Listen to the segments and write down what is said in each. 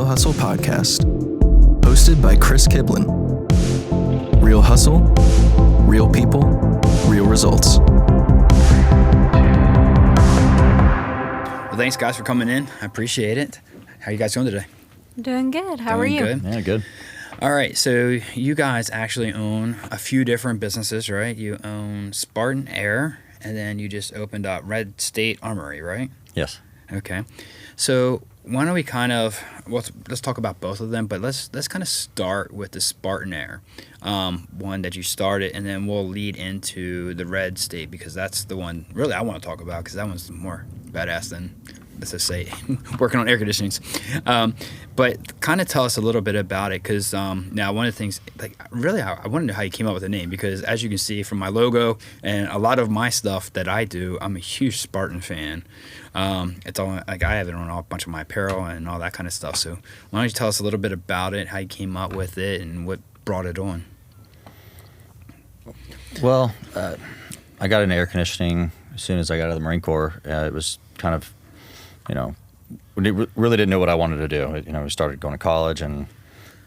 Real Hustle podcast, hosted by Chris Kiblin. Real hustle, real people, real results. Well, thanks guys for coming in. I appreciate it. How are you guys doing today? Doing good. How are you? Good. Yeah, good. All right, so you guys actually own a few different businesses, right? You own Spartan Air, and then you just opened up Red State Armory, right? Yes. Okay. So why don't we let's talk about both of them, but let's kind of start with the Spartan Air, one that you started, and then we'll lead into the Red State, because that's the one really I want to talk about, because that one's more badass than, let's just say, working on air conditionings. But kind of tell us a little bit about it, because now one of the things, like, really I want to know how you came up with the name, because as you can see from my logo and a lot of my stuff that I do, I'm a huge Spartan fan. It's all like I have it on a bunch of my apparel and all that kind of stuff. So why don't you tell us a little bit about it, how you came up with it, and what brought it on? Well, I got into air conditioning as soon as I got out of the Marine Corps. It was kind of, really didn't know what I wanted to do. I started going to college and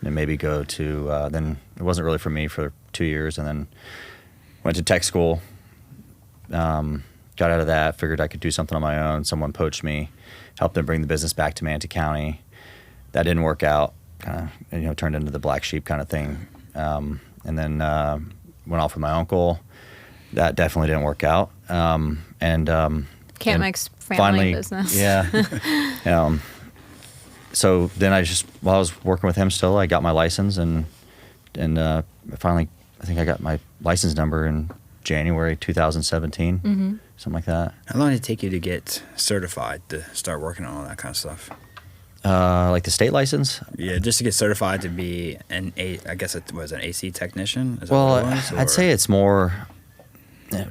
maybe go to, then it wasn't really for me for 2 years, and then went to tech school. Got out of that, figured I could do something on my own. Someone poached me, helped them bring the business back to Manatee County. That didn't work out, kind of, turned into the black sheep kind of thing. And then went off with my uncle. That definitely didn't work out. Can't mix family business. Yeah. So then while I was working with him still, I got my license, and finally, I think I got my license number in January 2017, something like that. How long did it take you to get certified to start working on all that kind of stuff? Like the state license? Yeah, just to get certified to be I guess it was an AC technician? Is that Well, what it was, I'd say it's more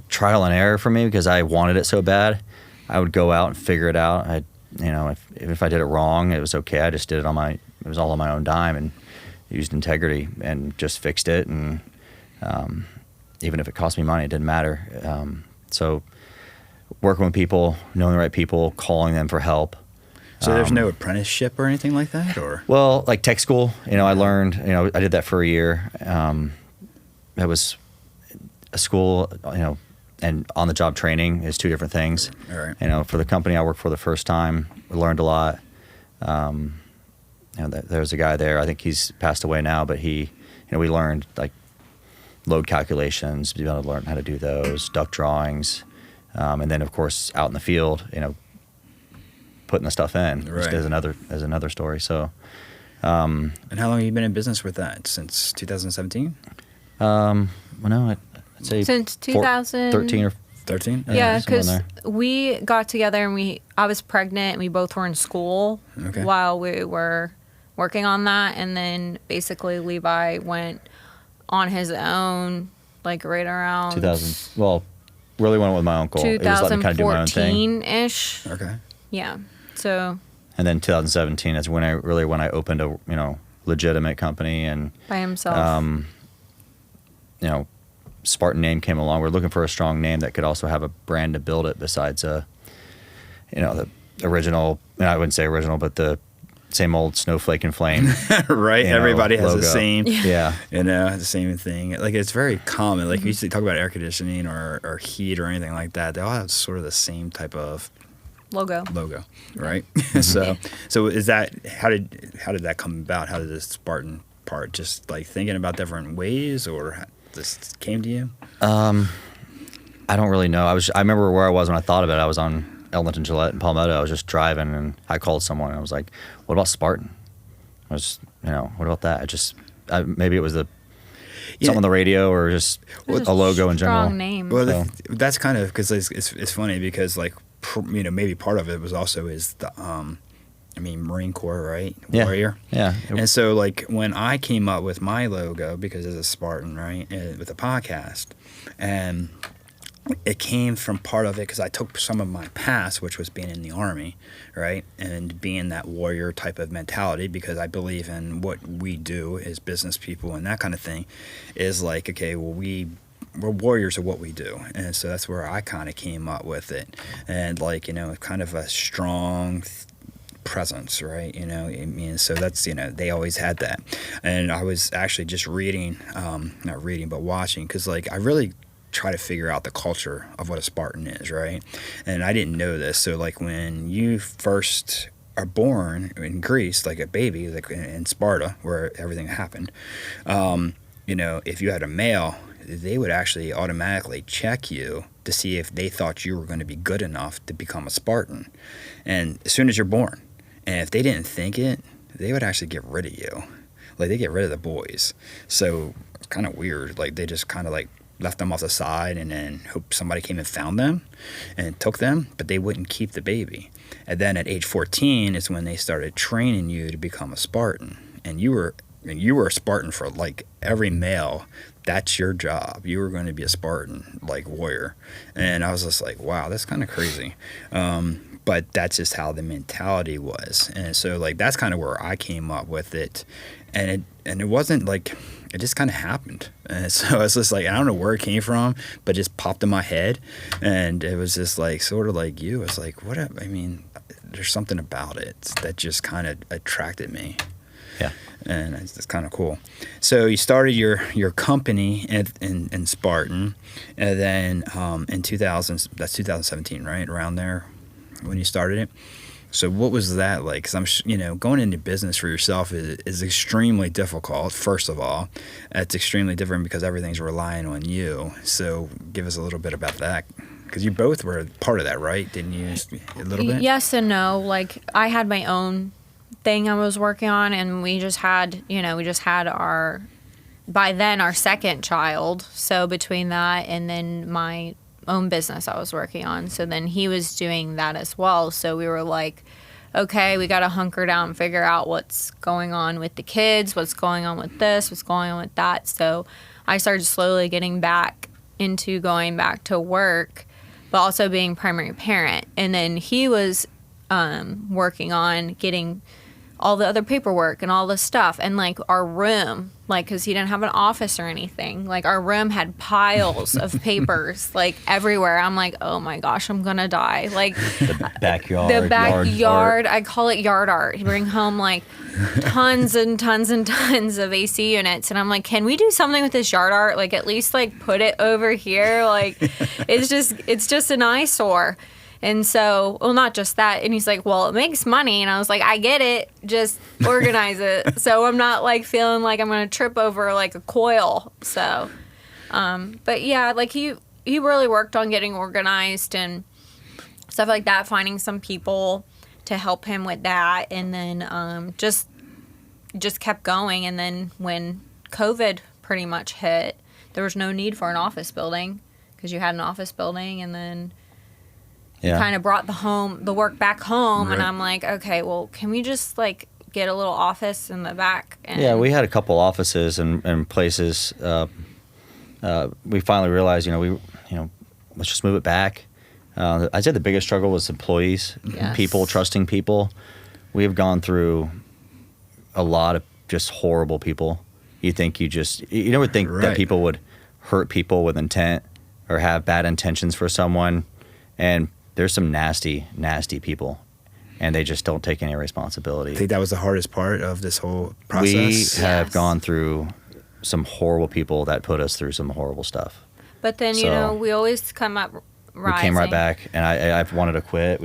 trial and error for me, because I wanted it so bad. I would go out and figure it out. If I did it wrong, it was okay. I just did it it was all on my own dime, and used integrity and just fixed it. And even if it cost me money, it didn't matter. So working with people, knowing the right people, calling them for help. So there's no apprenticeship or anything like that, or? Well, like tech school, I learned, I did that for a year. It was a school, and on-the-job training is two different things. All right. For the company I worked for the first time, we learned a lot. There's a guy there, I think he's passed away now, but we learned like load calculations, be able to learn how to do those, duct drawings, and then of course out in the field, putting the stuff in. Right. As another story. So, and how long have you been in business with that? Since 2017? Well, no, I'd say Since 13 or 13? Yeah, somewhere in because there. we got together and I was pregnant and we both were in school while we were working on that, and then basically Levi went on his own, like right around 2000. Well, really went with my uncle. He was letting me kind of do my own thing. 2014-ish. Okay. Yeah. So. And then 2017 is when I opened a legitimate company, and By himself. Spartan name came along. We're looking for a strong name that could also have a brand to build it besides the original. I wouldn't say original, but the same old snowflake and flame. Right. Everybody has logo. the same. Yeah. The same thing. Like, it's very common. Like, we used to talk about air conditioning or heat or anything like that. They all have sort of the same type of logo, right? So is that how did that come about? How did the Spartan part, just like thinking about different ways, or this came to you? I don't really know. I remember where I was when I thought of it. I was on Ellington Gillette in Palmetto. I was just driving, and I called someone, and I was like, "What about Spartan?" I was, what about that? Maybe it was something on the radio, or just a logo in general. Strong name. Well, that's kind of, because it's funny, because like maybe part of it was also is the Marine Corps, right? Yeah. Warrior. Yeah. And so like when I came up with my logo, because it's a Spartan, right, with a podcast, and it came from part of it because I took some of my past, which was being in the Army, right, and being that warrior type of mentality, because I believe in what we do as business people and that kind of thing, is like, okay, well, we're warriors of what we do. And so that's where I kind of came up with it. And like, kind of a strong presence, right? You know, I mean, so that's, you know, they always had that. And I was actually just reading, not reading, but watching, because like I really try to figure out the culture of what a Spartan is, right? And I didn't know this. So like when you first are born in Greece, like a baby, like in Sparta, where everything happened, you know, if you had a male, they would actually automatically check you to see if they thought you were going to be good enough to become a Spartan. And as soon as you're born, and if they didn't think it, they would actually get rid of you. Like they get rid of the boys. So it's kind of weird. Like they just kind of like left them off the side and then hope somebody came and found them and took them, but they wouldn't keep the baby. And then at age 14 is when they started training you to become a Spartan. And you were a Spartan for like every male. That's your job. You were going to be a Spartan, like warrior. And I was just like, wow, that's kind of crazy. But that's just how the mentality was. And so like that's kind of where I came up with it. And it wasn't like, it just kind of happened. And so it's just like, I don't know where it came from, but it just popped in my head. And it was just like, sort of like you. It's like, what? I mean, there's something about it that just kind of attracted me. Yeah. And it's kind of cool. So you started your company in Spartan, and then in 2000, that's 2017, right? Around there when you started it. So what was that like? Because I'm, you know, going into business for yourself is extremely difficult. First of all, it's extremely different because everything's relying on you. So give us a little bit about that. Because you both were part of that, right? Didn't you? A little bit? Yes and no. Like I had my own thing I was working on, and we just had our, by then, our second child. So between that and then my own business I was working on, so then he was doing that as well. So we were like, okay, we got to hunker down and figure out what's going on with the kids, what's going on with this, what's going on with that. So I started slowly getting back into going back to work, but also being primary parent. And then he was working on getting all the other paperwork and all the stuff. And like our room, like, because he didn't have an office or anything, like our room had piles of papers like everywhere. I'm like, oh my gosh, I'm gonna die. Like the backyard. Yard I call it yard art. He bring home like tons and tons and tons of AC units, and I'm like, can we do something with this yard art? Like at least like put it over here. Like it's just an eyesore. And so, well, not just that. And he's like, well, it makes money. And I was like, I get it. Just organize it. So I'm not like feeling like I'm going to trip over like a coil. So, but yeah, like he really worked on getting organized and stuff like that, finding some people to help him with that. And then just kept going. And then when COVID pretty much hit, there was no need for an office building because you had an office building, and then kind of brought the work back home. Right. And I'm like, okay, well, can we just like get a little office in the back? And we had a couple offices and places. We finally realized, let's just move it back. I'd say the biggest struggle was employees, people, trusting people. We have gone through a lot of just horrible people. You never think that people would hurt people with intent or have bad intentions for someone. And there's some nasty, nasty people, and they just don't take any responsibility. I think that was the hardest part of this whole process. We have gone through some horrible people that put us through some horrible stuff. But then, we always come up rising. We came right back, and I've wanted to quit.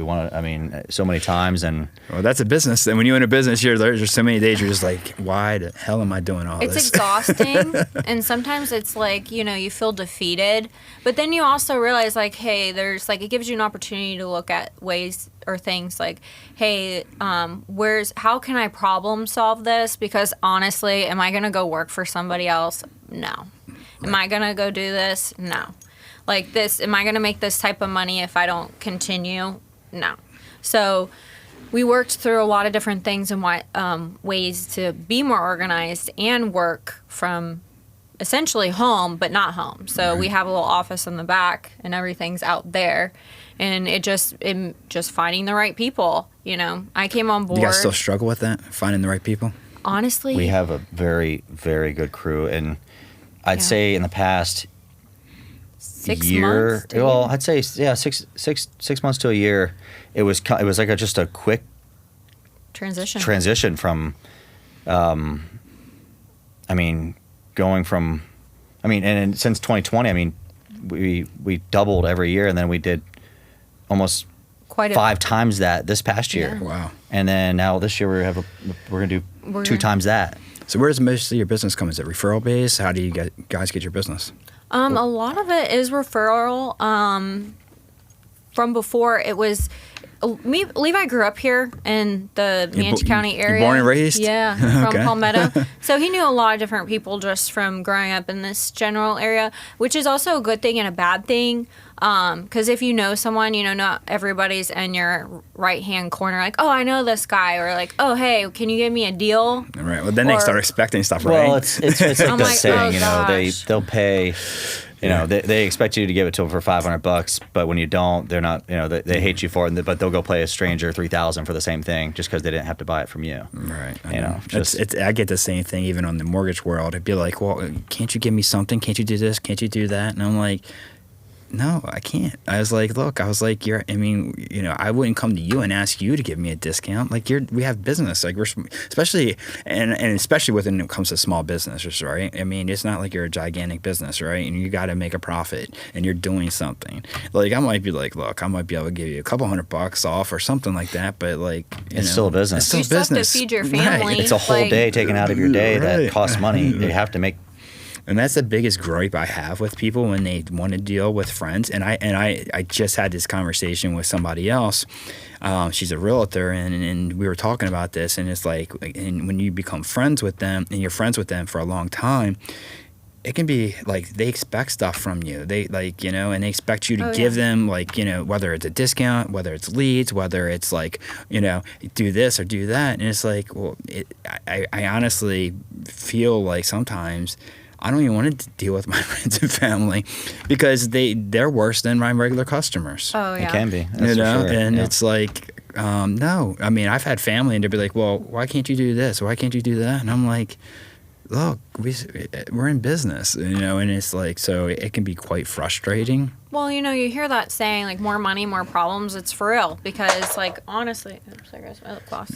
So many times. And well, that's a business. And when you're in a business, there's so many days you're just like, why the hell am I doing all this? It's exhausting. And sometimes it's like, you feel defeated. But then you also realize like, hey, there's like, it gives you an opportunity to look at ways or things like, hey, how can I problem solve this? Because honestly, am I going to go work for somebody else? No. Am I going to go do this? No. Like this, am I going to make this type of money if I don't continue? No. So we worked through a lot of different things and ways to be more organized and work from essentially home, but not home. So we have a little office in the back and everything's out there. And it just finding the right people, I came on board. You guys still struggle with that, finding the right people? Honestly. We have a very, very good crew. And I'd say in the past 6 months. Well, I'd say 6 months to a year. It was like just a quick transition from, I mean, going from, I mean, and since 2020, I mean, we doubled every year, and then we did almost quite 5 times that this past year. Yeah. Wow. And then now this year we're gonna do 2 times that. So where does most of your business come? Is it referral based? How do you guys get your business? A lot of it is referral. From before, it was Levi grew up here in the Manche County area. Born and raised? Yeah, from Okay. Palmetto. So he knew a lot of different people just from growing up in this general area, which is also a good thing and a bad thing. Because if you know someone, you know, not everybody's in your right-hand corner, like, oh, I know this guy, or like, oh, hey, can you give me a deal? Right. Well, then they start expecting stuff, right? Well, it's like I'm the like, saying, oh, you know, gosh. they'll pay. You know, they expect you to give it to them for $500, but when you don't, they're not. You know, they hate you for it, but they'll go pay a stranger $3,000 for the same thing just because they didn't have to buy it from you. Right. You know, I get the same thing even on the mortgage world. It'd be like, well, can't you give me something? Can't you do this? Can't you do that? And I'm like, no, I can't. I was like, look, I mean, you know, I wouldn't come to you and ask you to give me a discount. Like, we have business. Like, we're especially, and especially when it comes to small businesses, right? I mean, it's not like you're a gigantic business, right? And you got to make a profit and you're doing something. Like, I might be like, look, I might be able to give you a couple $100 off or something like that, but like, it's still a business. It's still You a still have to business. feed your family. Right. It's a whole like- day taken out of your day Right. that costs money. You have to make. And that's the biggest gripe I have with people when they want to deal with friends. And I just had this conversation with somebody else. She's a realtor, and we were talking about this. And it's like, and when you become friends with them, and you're friends with them for a long time, it can be like they expect stuff from you. They like, you know, and they expect you to give them, like, you know, whether it's a discount, whether it's leads, whether it's like, you know, do this or do that. And it's like, well, I honestly feel like sometimes I don't even want to deal with my friends and family because they're worse than my regular customers. Oh, yeah. It can be. That's You for know, sure. and Yeah. it's like, no. I mean, I've had family and they'll be like, well, why can't you do this? Why can't you do that? And I'm like, look, we're in business, you know, and it's like, so it can be quite frustrating. Well, you know, you hear that saying, like, more money, more problems. It's for real. Because, like, honestly, oops, there goes my lip gloss.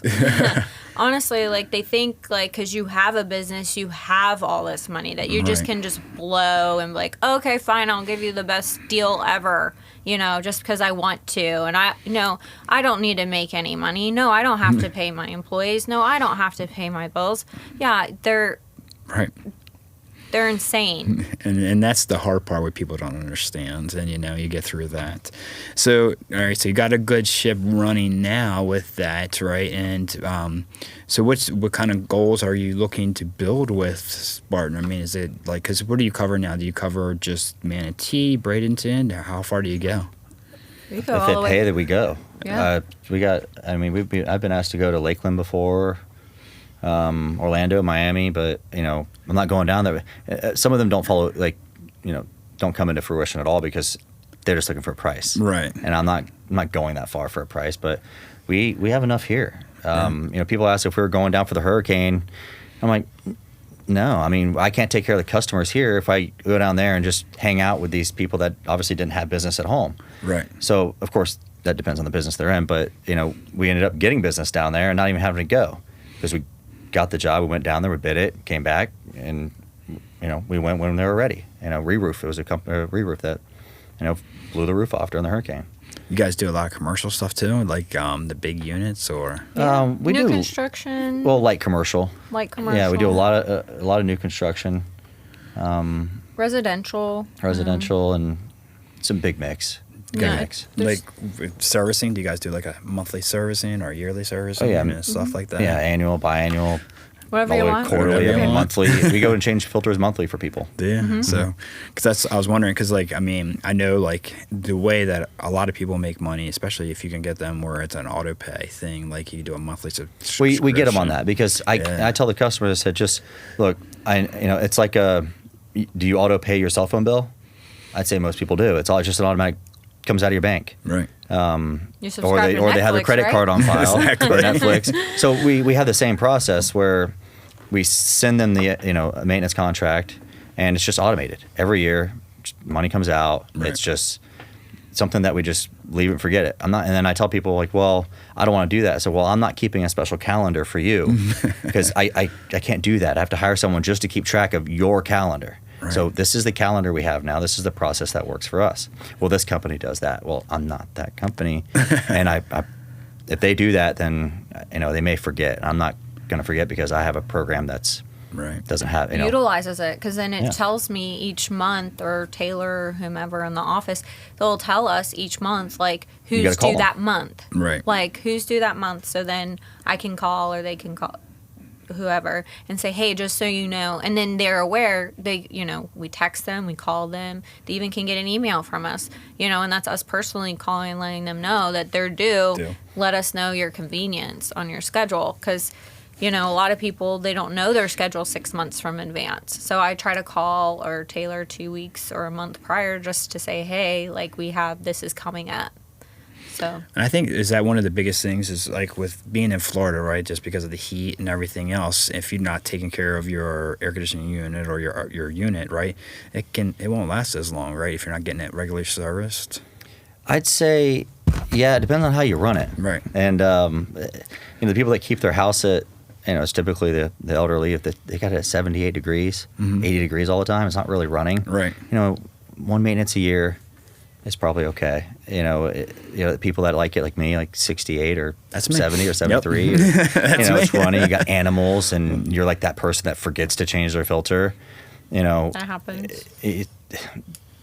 Honestly, like, they think, like, because you have a business, you have all this money that you just Right. can just blow and be like, okay, fine, I'll give you the best deal ever, you know, just because I want to. And I don't need to make any money. No, I don't have to pay my employees. No, I don't have to pay my bills. Yeah, they're insane. And that's the hard part where people don't understand, and you know, you get through that. So all right, so you got a good ship running now with that, right? And so what kind of goals are you looking to build with Spartan? I mean, is it like, because what do you cover now? Do you cover just Manatee, Bradenton, or how far do you go? We go If all the it way. pay, that we go. Yeah. I've been asked to go to Lakeland before, Orlando, Miami, but you know, I'm not going down there. Some of them don't follow, like, you know, don't come into fruition at all because they're just looking for a price. Right. And I'm not going that far for a price, but we have enough here. You know, people ask if we were going down for the hurricane. I'm like, no. I mean, I can't take care of the customers here if I go down there and just hang out with these people that obviously didn't have business at home. Right. So of course that depends on the business they're in, but you know, we ended up getting business down there and not even having to go because we got the job. We went down there, we bid it, came back, and you know, we went when they were ready. You know, re-roof. It was a re-roof that, you know, blew the roof off during the hurricane. You guys do a lot of commercial stuff too, like the big units, or We New do construction. well, light commercial. Light commercial. Yeah, we do a lot of new construction, residential. residential, and some big mix. Big Yeah. mix. There's- like servicing. Do you guys do like a monthly servicing or yearly servicing? Oh, yeah. and stuff like that. Yeah, annual, biannual, Whatever you all the way want. quarterly, Whatever I you mean, want. monthly. We go and change filters monthly for people. Yeah. So, because I was wondering, because like, I mean, I know like the way that a lot of people make money, especially if you can get them where it's an auto pay thing, like you do a monthly subscription. We get them on that because Yeah. I tell the customers, I said, just look, it's like do you auto pay your cell phone bill? I'd say most people do. It's just an automatic, comes out of your bank. Right. You Or subscribe they to have a Netflix, credit right? card on file Exactly. for Netflix. So we have the same process where we send them the a maintenance contract, and it's just automated every year. Money comes out. Right. It's just something that we just leave and forget it. I'm not, and then I tell people like, well, I don't want to do that. So, well, I'm not keeping a special calendar for you because I can't do that. I have to hire someone just to keep track of your calendar. Right. So this is the calendar we have now. This is the process that works for us. Well, this company does that. Well, I'm not that company. And I if they do that, then, they may forget. I'm not going to forget because I have a program that's doesn't have, utilizes it, because then it tells me each month, or Taylor or whomever in the office, they'll tell us each month like who's due that month, like who's due that month, so then I can call, or they can call whoever and say, hey, just so you know, and then they're aware. They, we text them, we call them, they even can get an email from us, and that's us personally calling, letting them know that they're due. Let us know your convenience on your schedule, because a lot of people, they don't know their schedule 6 months from advance. So I try to call or Taylor 2 weeks or a month prior just to say, hey, like, this is coming up. So. And I think, is that one of the biggest things is like with being in Florida, right? Just because of the heat and everything else, if you're not taking care of your air conditioning unit or your unit, right, it won't last as long, right? If you're not getting it regularly serviced. I'd say, it depends on how you run it. Right. And the people that keep their house at, it's typically the elderly. If they got it at 78 degrees, 80 degrees all the time, it's not really running. Right. One maintenance a year is probably okay. People that like it, like me, like 68 or 70 or 73. Yep. It's running. You got animals, and you're like that person that forgets to change their filter. That happens.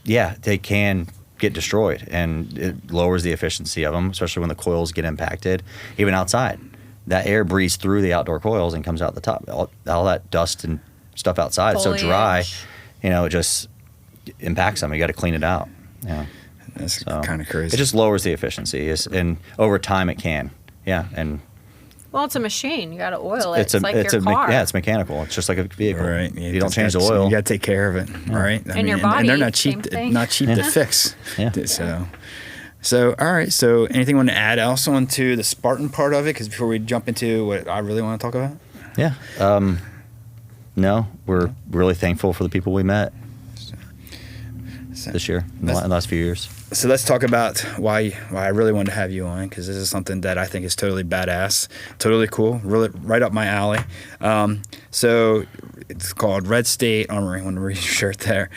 They can get destroyed, and it lowers the efficiency of them, especially when the coils get impacted, even outside. That air breathes through the outdoor coils and comes out the top. All that dust and stuff outside is so dry, it just impacts them. You got to clean it out. That's kind of crazy. It just lowers the efficiency, and over time it can. Well, it's a machine. You got to oil it. It's like your car. It's mechanical. It's just like a vehicle. Right. You don't change the oil. You got to take care of it, right? And your body. And they're not cheap. Not cheap to fix. So, all right. So, anything you want to add else on to the Spartan part of it? Because before we jump into what I really want to talk about? Yeah. No, we're really thankful for the people we met this year, in the last few years. So let's talk about why I really wanted to have you on, because this is something that I think is totally badass, totally cool, really right up my alley. So it's called Red State Armory. I want to read your shirt there.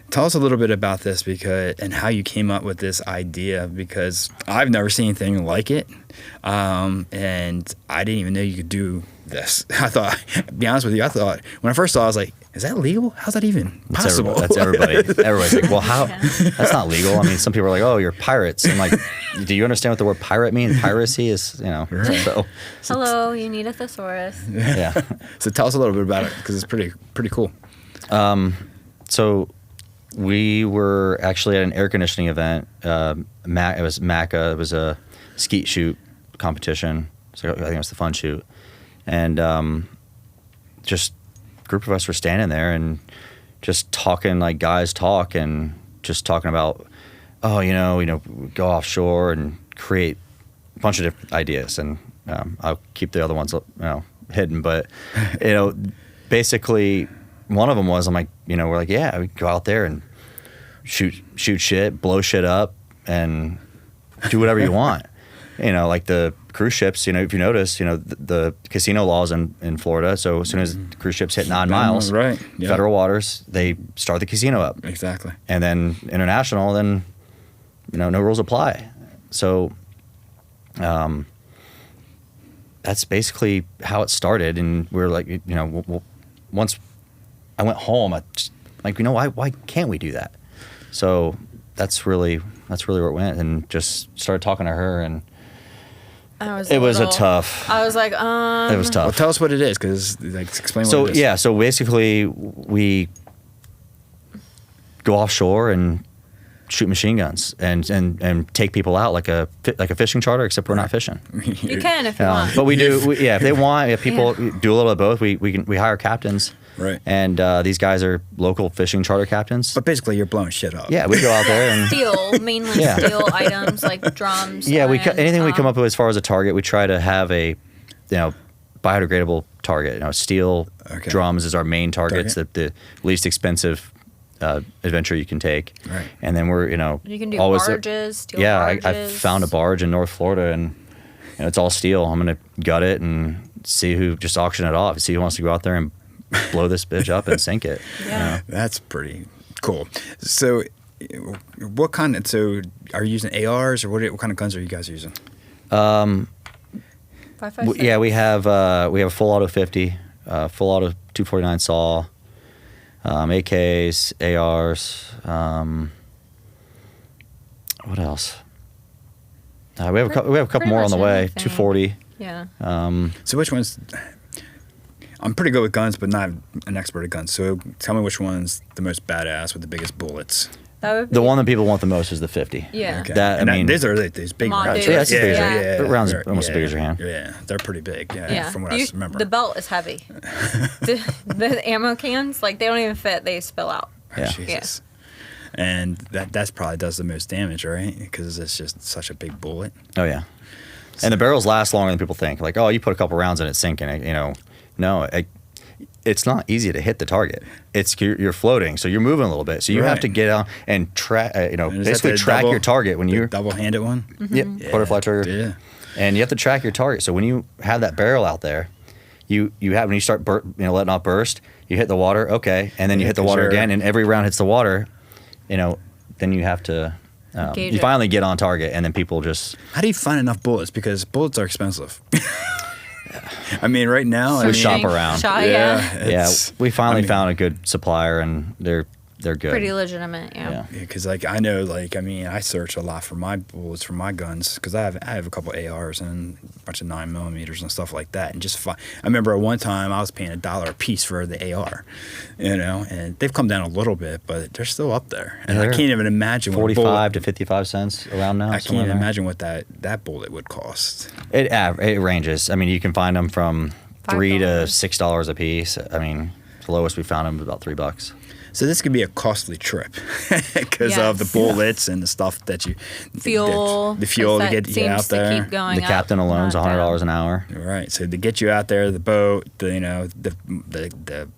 Tell us a little bit about this and how you came up with this idea, because I've never seen anything like it, and I didn't even know you could do this. I thought, to be honest with you, when I first saw it, I was like, is that legal? How's that even possible? That's everybody. Everybody's like, well, how? That's not legal. I mean, some people are like, oh, you're pirates. I'm like, do you understand what the word pirate means? Piracy is, Right. So. Hello, you need a thesaurus. Yeah. So tell us a little bit about it, because it's pretty cool. So we were actually at an air conditioning event. It was MACA. It was a skeet shoot competition. So I think it was the fun shoot. And just a group of us were standing there and just talking like guys talk, and just talking about, go offshore and create a bunch of different ideas. And I'll keep the other ones, hidden. But, basically one of them was, I'm like, we're like, yeah, we go out there and shoot shit, blow shit up, and do whatever you want. Like the cruise ships, if you notice, the casino laws in Florida. So as soon as the cruise ships hit 9 miles, right, federal waters, they start the casino up. Exactly. And then international, then, no rules apply. So that's basically how it started. And we were like, once I went home, I just, like, why can't we do that? So that's really where it went, and just started talking to her, and it was tough. I was like, It was tough. Well, tell us what it is, because explain what it is. So basically we go offshore and shoot machine guns and take people out like a fishing charter, except we're not fishing. You can if you want. But we do. If they want, if people do a little of both, we hire captains. Right. And these guys are local fishing charter captains. But basically, you're blowing shit up. Yeah, we go out there and mainly steel items like drums. Yeah, anything we come up with as far as a target, we try to have a, biodegradable target. Steel drums is our main targets, the least expensive adventure you can take. Right. And then we're, You can do always barges, steel yeah, barges. I found a barge in North Florida, and it's all steel. I'm going to gut it and see who, just auction it off, see who wants to go out there and blow this bitch up and sink it. Yeah. That's pretty cool. So what kind of, so are you using ARs, or what kind of guns are you guys using? 5.56. Yeah, we have a full auto 50, full auto 249 saw, AKs, ARs. What else? We have a couple Pretty more on the much way. anything. 240. Yeah. So which ones, I'm pretty good with guns, but not an expert at guns. So tell me which one's the most badass with the biggest bullets. That would be, The one that people want the most is the 50. Yeah. Okay. That, And I mean, these are these big Mon rounds. Deuce. Yeah, it's as big as Yeah. your rounds They're- almost as big as your hand. Yeah, they're pretty big. Yeah, Yeah. from what I remember. The belt is heavy. the ammo cans, like, they don't even fit. They spill out. Oh, Yeah. Jesus. And that's probably does the most damage, right? Because it's just such a big bullet. Oh yeah, and the barrels last longer than people think. Like, oh, you put a couple rounds in it, sinking it. No, it's not easy to hit the target. You're floating, so you're moving a little bit. So you have Right. to get out and track. And is that Basically the track your target when you're. double-handed one. Yep, Yeah. butterfly trigger. Yeah. And you have to track your target. So when you have that barrel out there, you have when you start letting off burst, you hit the water, okay, and then you Yeah, hit the 'cause water you're- again, and every round hits the water. Then you have to. Gauge You it. finally get on target, and then people just. How do you find enough bullets? Because bullets are expensive. I mean, right now, We shop around. Yeah. Yeah, it's- we finally I mean, found a good supplier, and they're good. Pretty legitimate, yeah. Yeah. because like I know, like I mean, I search a lot for my bullets for my guns because I have a couple ARs and a bunch of 9mm and stuff like that. And just I remember at one time I was paying $1 a piece for the AR, and they've come down a little bit, but they're still up there. And I They're can't even imagine what a 45 bullet, to 55 cents around now. I somewhere can't in there. imagine what that bullet would cost. It ranges. I mean, you can find them from $3 to $5. $6 a piece. I mean, the lowest we found them was about $3. So this could be a costly trip because of the Yes. bullets and the stuff that you Fuel. the fuel to that get you seems out to there. keep going The up, captain alone's not $100 down. an hour. Right. So to get you out there, the boat, the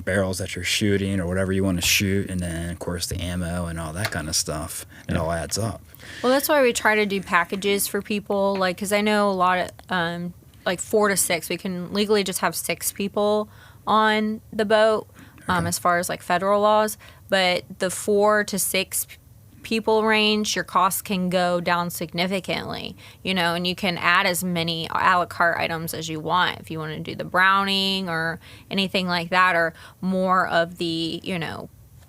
barrels that you're shooting or whatever you want to shoot, and then of course the ammo and all that kind of stuff, it all adds up. Well, that's why we try to do packages for people, like, because I know a lot of, like 4 to 6, we can legally just have 6 people on the boat, as far as like federal laws, but the 4 to 6 people range, your costs can go down significantly, and you can add as many a la carte items as you want. If you want to do the browning or anything like that, or more of the,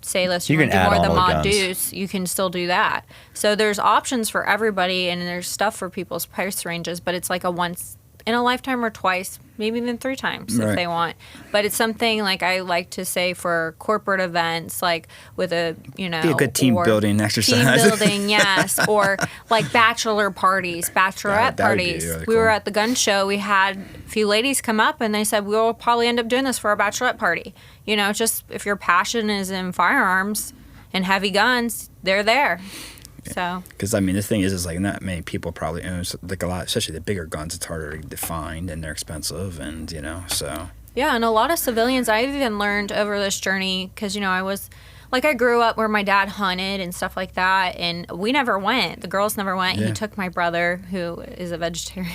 say, let's You want can to do more add of the all the Mod guns. Deuce, you can still do that. So there's options for everybody, and there's stuff for people's price ranges, but it's like a once in a lifetime or twice, maybe even 3 times if Right. they want. But it's something like I like to say for corporate events, like with a, Be a good team or building Team exercise. building, yes. Or like bachelor parties, bachelorette That would be parties. really We were cool. at the gun show. We had a few ladies come up and they said, we'll probably end up doing this for a bachelorette party. Just if your passion is in firearms and heavy guns, they're there. So Because I mean, the thing is like not many people probably own like a lot, especially the bigger guns. It's harder to find and they're expensive, and so. yeah, and a lot of civilians, I've even learned over this journey, because, I was, like, I grew up where my dad hunted and stuff like that, and we never went. The girls never went. Yeah. He took my brother, who is a vegetarian.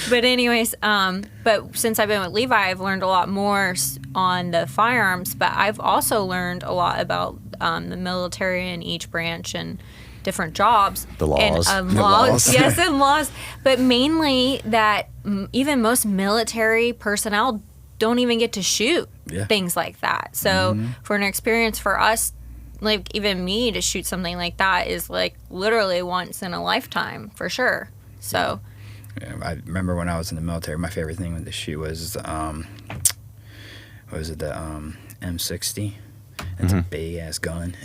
But anyways, but since I've been with Levi, I've learned a lot more on the firearms, but I've also learned a lot about the military and each branch and different jobs. The laws. And, The laws. Yes, and laws. But mainly that even most military personnel don't even get to shoot Yeah. things like that. So for an experience for us, like even me to shoot something like that is like literally once in a lifetime for sure. So Yeah, I remember when I was in the military, my favorite thing with the shoot was what was it, the M60? It's a big ass gun,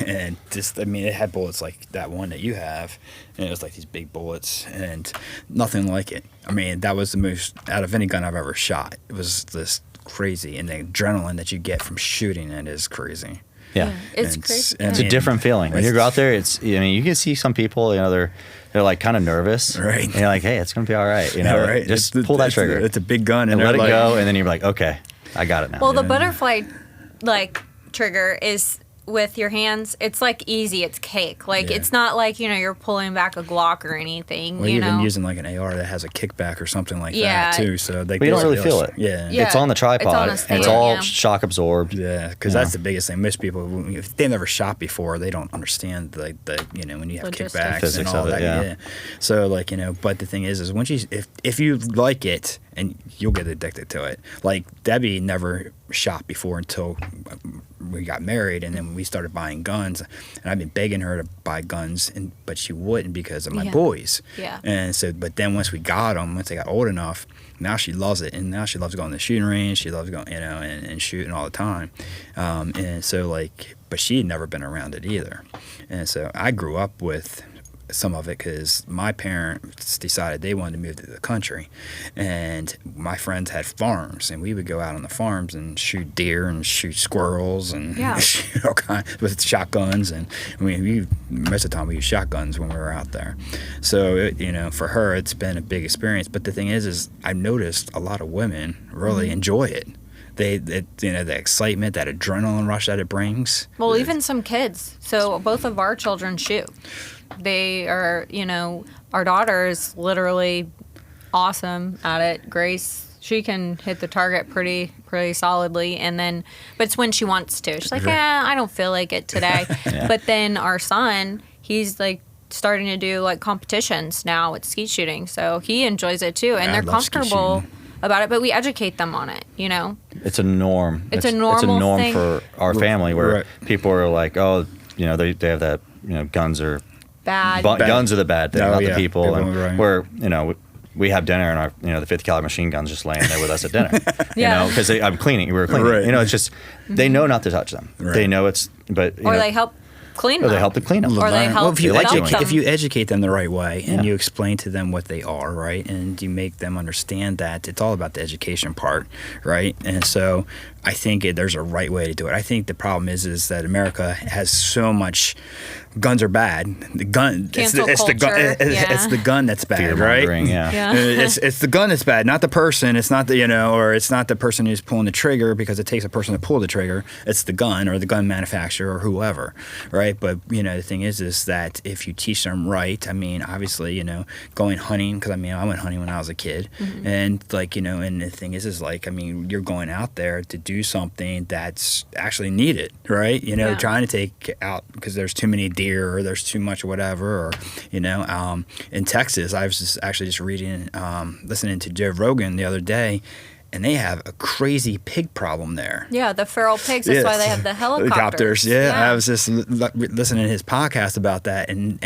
and just I mean it had bullets like that one that you have, and it was like these big bullets and nothing like it. I mean that was the most out of any gun I've ever shot. It was this crazy, and the adrenaline that you get from shooting it is crazy. Yeah. it's And crazy. and It's a different feeling. When you go out there, you can see some people, they're like kind of nervous. Right. And you're like, hey, it's going to be all right. Right. Just It's- pull that it's- trigger. It's a big gun, and and let it they're like, go. And then you're like, okay, I got it now. Well, the butterfly, like trigger is with your hands. It's like easy. It's cake. Like it's not like you're pulling back a Glock or anything. Well, you're even using like an AR that has a kickback or something like that too. So but you don't really feel it. Yeah. It's on the tripod. It's on a and stand, it's all shock absorbed. Yeah, because that's the biggest thing. Most people, if they've never shot before, they don't understand like the when you have Logistics. kickbacks Physics and all of it, that. So like but the thing is once if you like it, and you'll get addicted to it. Like Debbie never shot before until we got married, and then we started buying guns, and I've been begging her to buy guns, but she wouldn't because of my boys. Yeah. And so, but then once they got old enough, now she loves it, and now she loves going to the shooting range. She loves going, and shooting all the time. And so but she had never been around it either, and so I grew up with some of it because my parents decided they wanted to move to the country, and my friends had farms, and we would go out on the farms and shoot deer and shoot squirrels and shoot all kinds with shotguns. And most of the time we used shotguns when we were out there. So for her it's been a big experience. But the thing is I've noticed a lot of women really enjoy it. The excitement, that adrenaline rush that it brings. Well, even some kids. So both of our children shoot. They are, our daughter is literally awesome at it. Grace, she can hit the target pretty solidly, but it's when she wants to. She's like, I don't feel like it today. But then our son, he's like starting to do like competitions now with skeet shooting, so he enjoys it too, and they're comfortable about it. But we educate them on it. It's a norm. It's a normal thing for our family where people are like, oh, they have that, guns are bad. Guns are the bad thing, not the people. And right. where we have dinner and our the 50 caliber machine gun's just laying there with us at dinner. Because I'm cleaning. We were cleaning. Right. It's just they know not to touch them. Right. They know they help clean them. Or they help to clean them. Or they help if you educate them the right way and you explain to them what they are, right, and you make them understand that it's all about the education part, right? And so I think there's a right way to do it. I think the problem is that America has so much guns are bad. The gun, it's the gun that's bad, right? It's the gun that's bad, not the person. It's not or it's not the person who's pulling the trigger, because it takes a person to pull the trigger. It's the gun or the gun manufacturer or whoever, right? But the thing is that if you teach them right, obviously going hunting, because I went hunting when I was a kid, and and the thing is you're going out there to do something that's actually needed, right? Trying to take out because there's too many deer or there's too much whatever, or in Texas, I was just reading, listening to Joe Rogan the other day, and they have a crazy pig problem there. Yeah, the feral pigs. That's why they have the helicopters. I was just listening to his podcast about that, and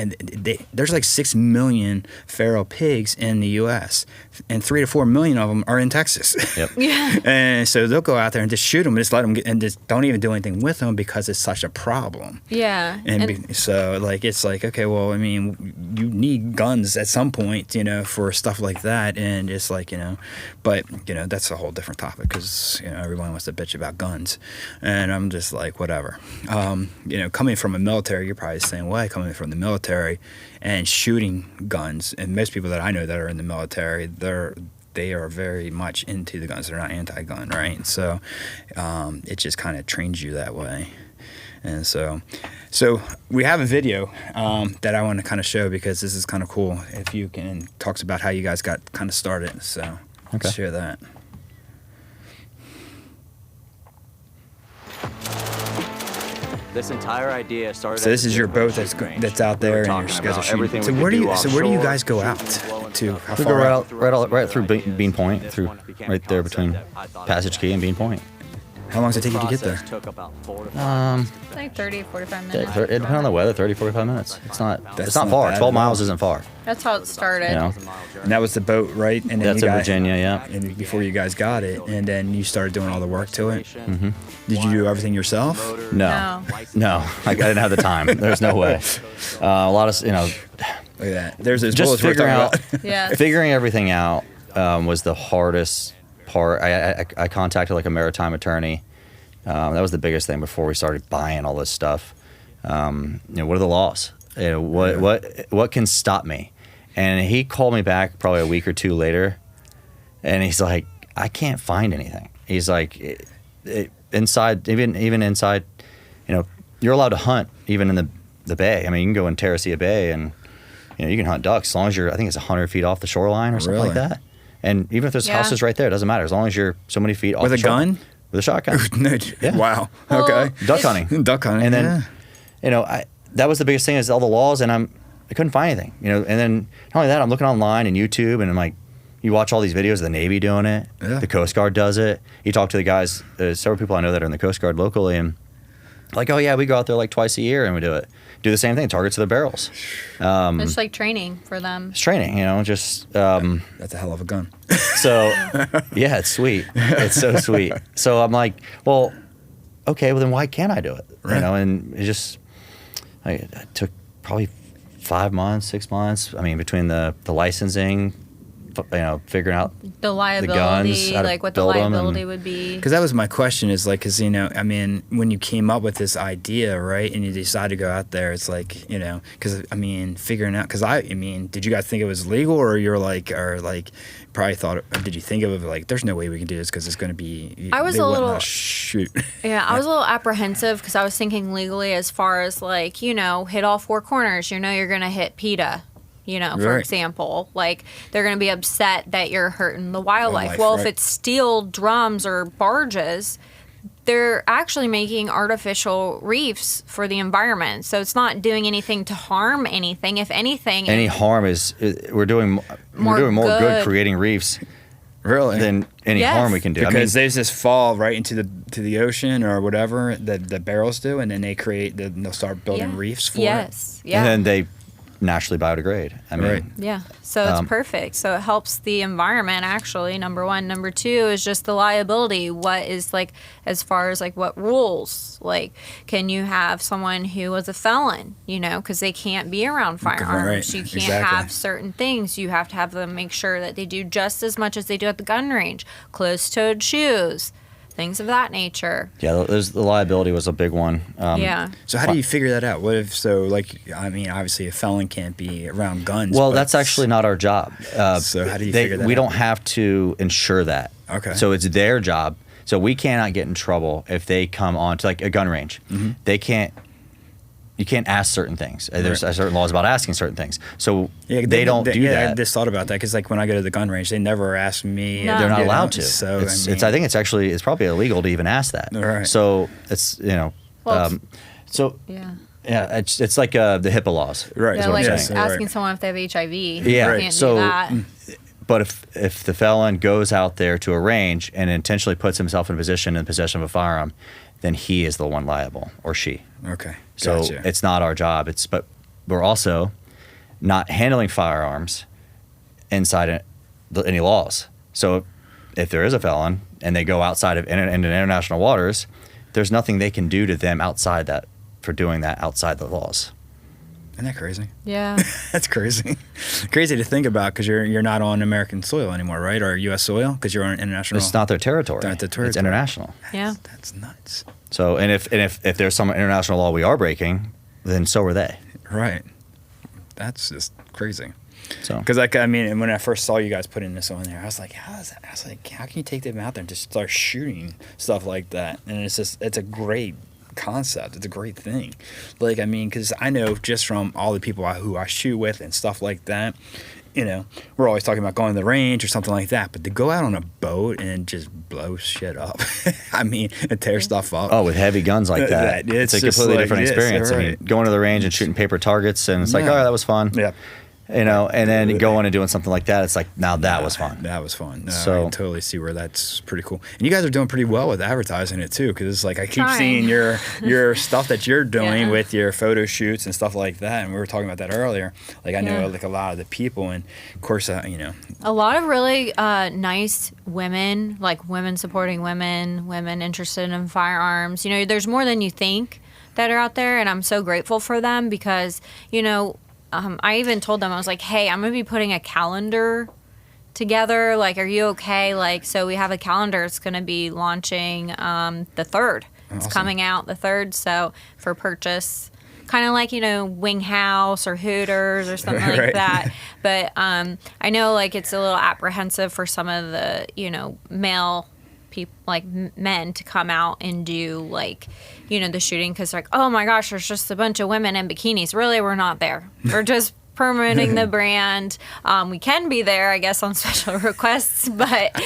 there's like 6 million feral pigs in the U.S., and 3 to 4 million of them are in Texas. Yep. And so they'll go out there and just shoot them, and just let them get, and just don't even do anything with them because it's such a problem. Yeah. So it's like, okay, well, you need guns at some point, for stuff like that, and it's like, but that's a whole different topic, because everyone wants to bitch about guns, and I'm just like, whatever. Coming from a military, you're probably saying, why coming from the military and shooting guns, and most people that I know that are in the military, they are very much into the guns. They're not anti-gun, right? So it just kind of trains you that way. And so we have a video that I want to kind of show, because this is kind of cool. If you can, talks about how you guys got kind of started. So let's share that. This entire idea started. So this is your boat that's out there, and you guys are shooting. So where do you guys go out to? How we far go right through Bean Point, right there between Passage Key and Bean Point. How long does it take you to get there? Like 30, 45 minutes. It depends on the weather. 30, 45 minutes. It's not far. bad 12 at miles all. isn't far. That's how it started. And that was the boat, right? And then That's you in got, Virginia, yeah. And before you guys got it, and then you started doing all the work to it. Mm-hmm. Did you do everything yourself? No. I didn't have the time. There's no way. A lot of Look at that. There's those just bullets we're figuring talking out. about. Yeah. Figuring everything out was the hardest part. I contacted like a maritime attorney. That was the biggest thing before we started buying all this stuff. What are the laws? What can stop me? And he called me back probably a week or two later, and he's like, I can't find anything. He's like, inside, even inside you're allowed to hunt even in the bay. I mean, you can go in Terracea Bay and you can hunt ducks as long as I think it's 100 feet off the shoreline or something like that. And even if there's houses right there, it doesn't matter as long as you're so many feet off. With the a gun? With a shotgun. Yeah. Wow. Okay. Duck hunting. Duck hunting. And then, that was the biggest thing is all the laws, and I couldn't find anything. And then not only that, I'm looking online and YouTube, and I'm like, you watch all these videos of the Navy doing it. Yeah. The Coast Guard does it. You talk to the guys, several people I know that are in the Coast Guard locally, and like, oh yeah, we go out there like twice a year and we do it. Do the same thing, targets to the barrels. It's like training for them. It's training, just... that's a hell of a gun. So, yeah, it's sweet. It's so sweet. So I'm like, well, okay, well then why can't I do it? Right. And it just... I took probably 5 months, 6 months. I mean, between the licensing, figuring out the liability, the guns, like what the liability would be. Because that was my question is like, because, I mean, when you came up with this idea, right, and you decided to go out there, it's like, because, I mean, figuring out, because did you guys think it was legal or you're like, probably thought, did you think of it like, there's no way we can do this because it's going to be, I was a little, shoot. Yeah, I was a little apprehensive because I was thinking legally as far as like, hit all 4 corners, you're going to hit PETA. For example, like they're going to be upset that you're hurting the wildlife. Well, if it's steel drums or barges, they're actually making artificial reefs for the environment. So it's not doing anything to harm anything. If anything, any harm is we're doing more good creating reefs. Really? Than any harm we can do. Because they just fall right into the ocean or whatever that the barrels do, and then they'll start building reefs for it. Yes. Yeah. And then they naturally biodegrade. I mean, yeah. So it's perfect. So it helps the environment actually, number one. Number two is just the liability. What is like, as far as like what rules, like can you have someone who was a felon, because they can't be around firearms. Right. You can't have certain things. You have to have them make sure that they do just as much as they do at the gun range. Closed-toed shoes. Things of that nature. Yeah, the liability was a big one. Yeah. So how do you figure that out? What if, obviously a felon can't be around guns. Well, that's actually not our job. So how do you figure that out? We don't have to ensure that. Okay. So it's their job. So we cannot get in trouble if they come on to like a gun range. Mm-hmm. You can't ask certain things. There's certain laws about asking certain things. So they don't do that. I just thought about that because like when I go to the gun range, they never ask me. No. They're not allowed to. So I think it's probably illegal to even ask that. Right. So it's Well, yeah, it's like the HIPAA laws. Right. Yeah, like saying. asking someone if they have HIV. Yeah. You can't So, do that. But if the felon goes out there to a range and intentionally puts himself in possession of a firearm, then he is the one liable, or she. Okay. So Gotcha. it's not our job. But we're also not handling firearms inside any laws. So if there is a felon and they go outside of into international waters, there's nothing they can do to them outside that for doing that outside the laws. Isn't that crazy? Yeah. That's crazy. Crazy to think about because you're not on American soil anymore, right? Or U.S. soil because you're on international. It's not their territory. Not their territory. It's international. Yeah. That's nuts. So if there's some international law we are breaking, then so are they. Right. That's just crazy. So because when I first saw you guys putting this on there, I was like, how is that? I was like, how can you take them out there and just start shooting stuff like that? And it's a great concept. It's a great thing. Because I know just from all the people who I shoot with and stuff like that, we're always talking about going to the range or something like that. But to go out on a boat and just blow shit up, and tear stuff up. Oh, with heavy guns like that, it's a completely different experience. Right. Going to the range and shooting paper targets, and it's like, oh, that was fun. Yeah. And then going and doing something like that, it's like, now that was fun. That was fun. No, So- I can totally see where that's pretty cool. And you guys are doing pretty well with advertising it too, because it's like I keep Trying. seeing your stuff that you're doing Yeah. with your photo shoots and stuff like that. And we were talking about that earlier. Like I know Yeah. like a lot of the people, and of course, a lot of really nice women, like women supporting women interested in firearms. There's more than you think that are out there, and I'm so grateful for them because, I even told them, I was like, hey, I'm going to be putting a calendar together. Like, are you okay? Like, so we have a calendar. It's going to be launching the 3rd. It's Awesome. coming out the 3rd, so for purchase. Kind of like, Wing House or Hooters or something like Right. that. But I know, like, it's a little apprehensive for some of the, male people like men to come out and do like, you know, the shooting, because like, oh my gosh, there's just a bunch of women in bikinis. Really, we're not there. We're just promoting the brand. We can be there, I guess, on special requests, but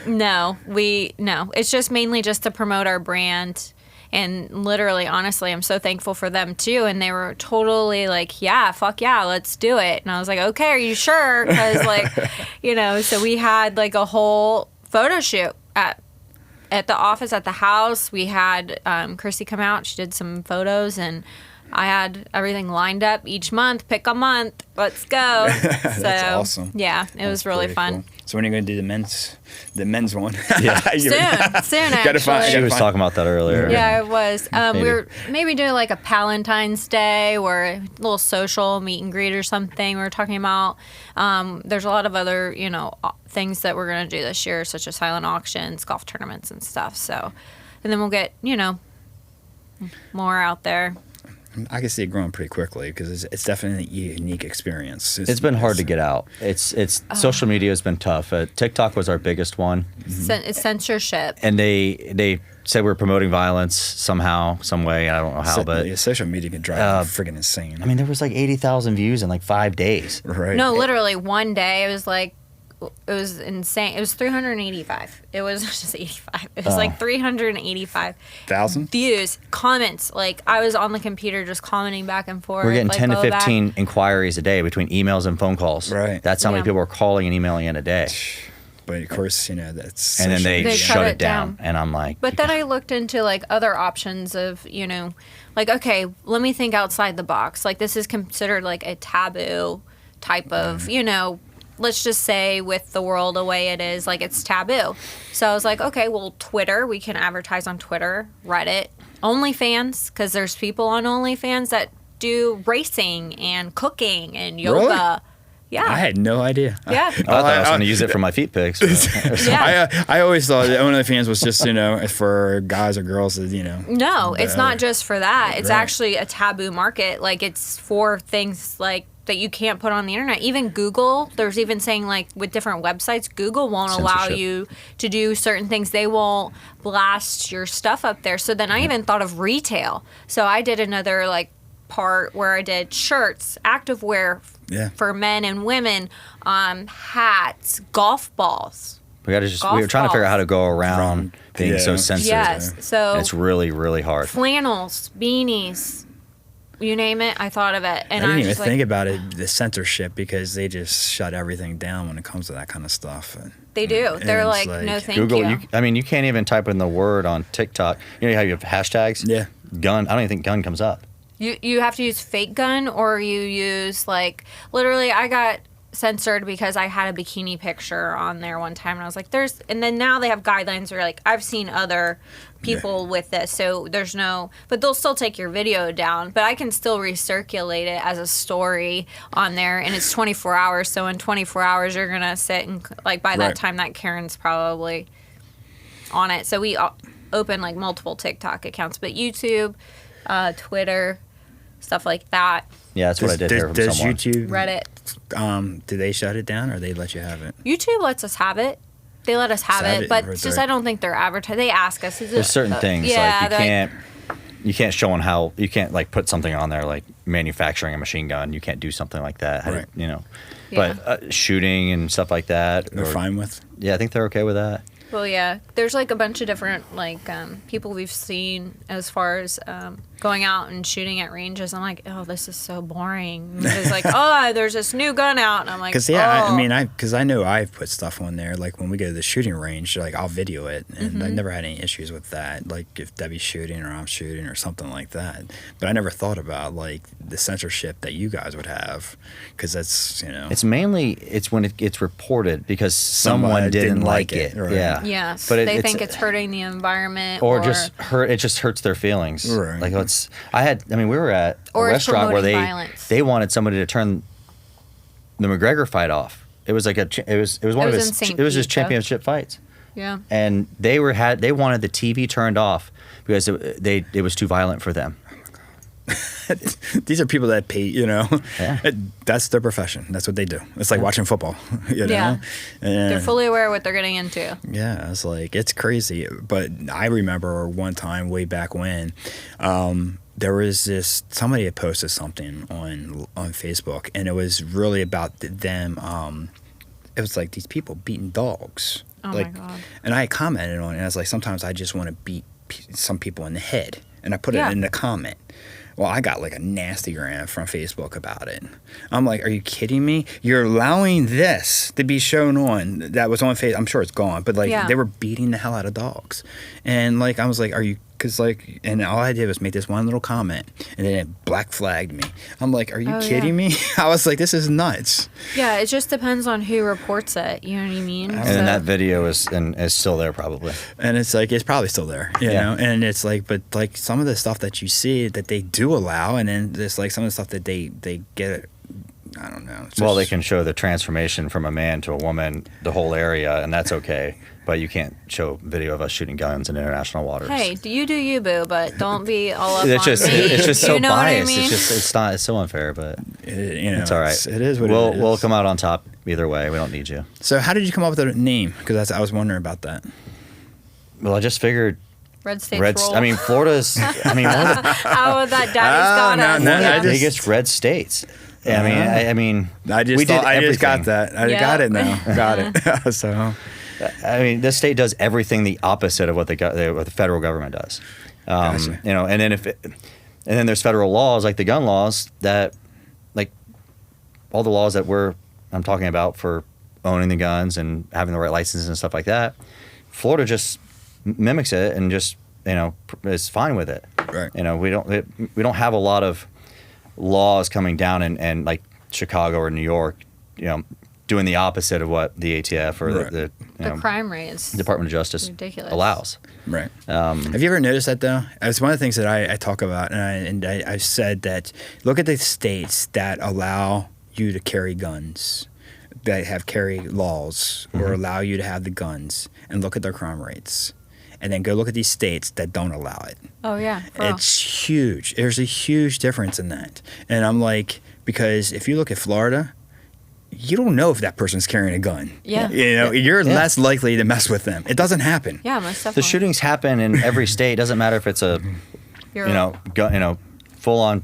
no, it's just mainly just to promote our brand. And literally, honestly, I'm so thankful for them too. And they were totally like, yeah, fuck yeah, let's do it. And I was like, okay, are you sure? Because like, you know, so we had like a whole photo shoot at the office, at the house. We had Chrissy come out. She did some photos, and I had everything lined up each month. Pick a month. Let's go. That's awesome. Yeah, it was really fun. Cool. So when are you going to do the men's one? Yeah. soon actually. She was talking about that earlier. Yeah, it was. We were maybe doing like a Palentine's Day or a little social meet and greet or something. We were talking about. There's a lot of other, you know, things that we're going to do this year, such as silent auctions, golf tournaments, and stuff. So, and then we'll get, you know, more out there. I can see it growing pretty quickly because it's definitely a unique experience. It's been hard to get out. It's social media has been tough. TikTok was our biggest one. It's censorship. And they said we're promoting violence somehow, some way. I don't know how, but yeah, social media can drive you friggin' insane. I mean, there was like 80,000 views in like 5 days. Right. No, literally one day it was like. It was insane. It was 385. It was just 85. It was like 385,000 views, comments. Like I was on the computer just commenting back and forth. We're getting like, 10 to 15 inquiries a day between emails and phone calls. Right. That's how many people are calling and emailing in a day. But of course, you know, that's. And then they shut it down. And I'm like. But then I looked into like other options of, you know, like, okay, let me think outside the box. Like this is considered like a taboo type of, you know, let's just say with the world the way it is, like it's taboo. So I was like, okay, well, Twitter, we can advertise on Twitter, Reddit, OnlyFans, because there's people on OnlyFans that do racing and cooking and yoga. Really? Yeah. I had no idea. Yeah. I thought I was going to use it for my feet pics. Yeah. I always thought that OnlyFans was just, you know, for guys or girls, you know. No, it's not just for that. It's Right. actually a taboo market. Like it's for things like that you can't put on the internet. Even Google, there's even saying like with different websites, Google won't allow you to do certain things. They won't blast your stuff up there. So then I even thought of retail. So I did another like part where I did shirts, activewear for men and women, hats, golf balls. We were trying to figure out how to go around being so censored. Yes, so it's really, really hard. Flannels, beanies, you name it, I thought of it. And I didn't even just think about it, the censorship, because they just shut everything down when it comes to that kind of stuff. They do. They're like, no, thank Google, you. You can't even type in the word on TikTok. You know how you have hashtags? Yeah. Gun. I don't even think gun comes up. You have to use fake gun, or you use like literally. I got censored because I had a bikini picture on there one time, and I was like, and then now they have guidelines where like I've seen other people with this, so there's no, but they'll still take your video down, but I can still recirculate it as a story on there, and it's 24 hours, so in 24 hours you're gonna sit and like by that time that Karen's probably on it. So we open like multiple TikTok accounts, but YouTube, Twitter, stuff like that. Yeah, that's what I did hear from someone. YouTube, Reddit, do they shut it down, or they let you have it? YouTube lets us have it. They let us have it, but it's just I don't think they're advertising. They ask us. There's certain things like you can't show on how you can't like put something on there like manufacturing a machine gun. You can't do something like that. Right. You know, but shooting and stuff like that. They're fine with. Yeah, I think they're okay with that. Well, yeah, there's like a bunch of different like people we've seen as far as going out and shooting at ranges. I'm like, oh, this is so boring. It's like, oh, there's this new gun out, and I'm like, because I know I've put stuff on there. Like when we go to the shooting range, like I'll video it, and I never had any issues with that. Like if Debbie's shooting or I'm shooting or something like that. But I never thought about like the censorship that you guys would have, because that's It's mainly when it gets reported because someone didn't like it. Right. Yeah. Yes, but they think it's hurting the environment, or just it just hurts their feelings. Right. Like we were at a restaurant where they wanted somebody to turn the McGregor fight off. It was like it was his championship fights. Yeah. And they wanted the TV turned off because it was too violent for them. these are people that pay, Yeah. That's their profession. That's what they do. It's like watching football, Yeah. And They're fully aware of what they're getting into. yeah, it's like, it's crazy. But I remember one time way back when, there was somebody had posted something on Facebook, and it was really about them. It was like these people beating dogs. Oh like, my God. And I commented on it, and I was like, sometimes I just want to beat some people in the head. And I put Yeah. it in the comment. Well, I got like a nasty gram from Facebook about it. I'm like, are you kidding me? You're allowing this to be shown on, that was on Facebook. I'm sure it's gone, but like Yeah. they were beating the hell out of dogs. And like, I was like, are you, because like, and all I did was make this one little comment, and then it black flagged me. I'm like, are you Oh, kidding yeah. me? I was like, this is nuts. Yeah, it just depends on who reports it. You know what I mean? And then that video is still there probably. And it's like, it's probably still there, you Yeah. know? And it's like, but like some of the stuff that you see that they do allow, and then there's like some of the stuff that they get, I don't know. It's Well, they just- can show the transformation from a man to a woman, the whole area, and that's okay. But you can't show video of us shooting guns in international waters. Hey, do you, boo? But don't be all up It's on just me. it's just so You know what I biased. mean? It's so unfair, but it's all right. It is what we'll it is. we'll come out on top either way. We don't need you. So how did you come up with the name? Because I was wondering about that. Well, I just figured Red states roll. I mean, Florida's. I mean, one of the, How that daddy's got no, us. no, one yeah. of the biggest red states. I mean, I just we did I just got everything. that. I Yeah. got it now. Got it. So I mean, this state does everything the opposite of what the federal government does. Gotcha. And then and then there's federal laws like the gun laws that, like, all the laws that I'm talking about for owning the guns and having the right licenses and stuff like that. Florida just mimics it and just is fine with it. Right. We don't have a lot of laws coming down and like Chicago or New York, doing the opposite of what the ATF or Right. the The crime rate is Department of Justice ridiculous. allows. right. Have you ever noticed that though? It's one of the things that I talk about, and I said that look at the states that allow you to carry guns, that have carry laws or allow you to have the guns, and look at their crime rates, and then go look at these states that don't allow it. Oh yeah. for real. It's huge. There's a huge difference in that. And I'm like, because if you look at Florida, you don't know if that person's carrying a gun. Yeah. You're less likely to mess with them. It doesn't happen. Yeah, most definitely. The shootings happen in every state. Doesn't matter if it's a You're full on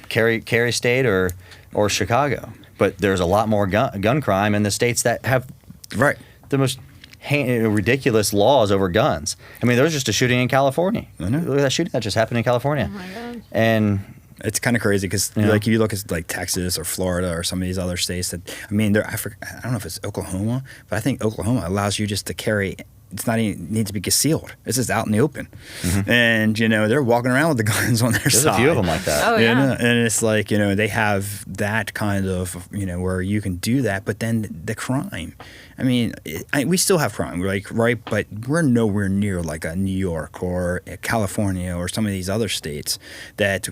carry state or Chicago. But there's a lot more gun crime in the states that have Right. the most ridiculous laws over guns. I mean, there was just a shooting in California. I know. Look at that shooting that just happened in California. Oh my God. And It's kind of crazy because, Yeah. like, if you look at like Texas or Florida or some of these other states that, I mean, I don't know if it's Oklahoma, but I think Oklahoma allows you just to carry. It's not even need to be concealed. It's just out in the open, and they're walking around with the guns on their there's side. a few of them like that. Oh, yeah. And it's like they have that kind of where you can do that, but then the crime. I mean, we still have crime, like, right? But we're nowhere near like a New York or a California or some of these other states that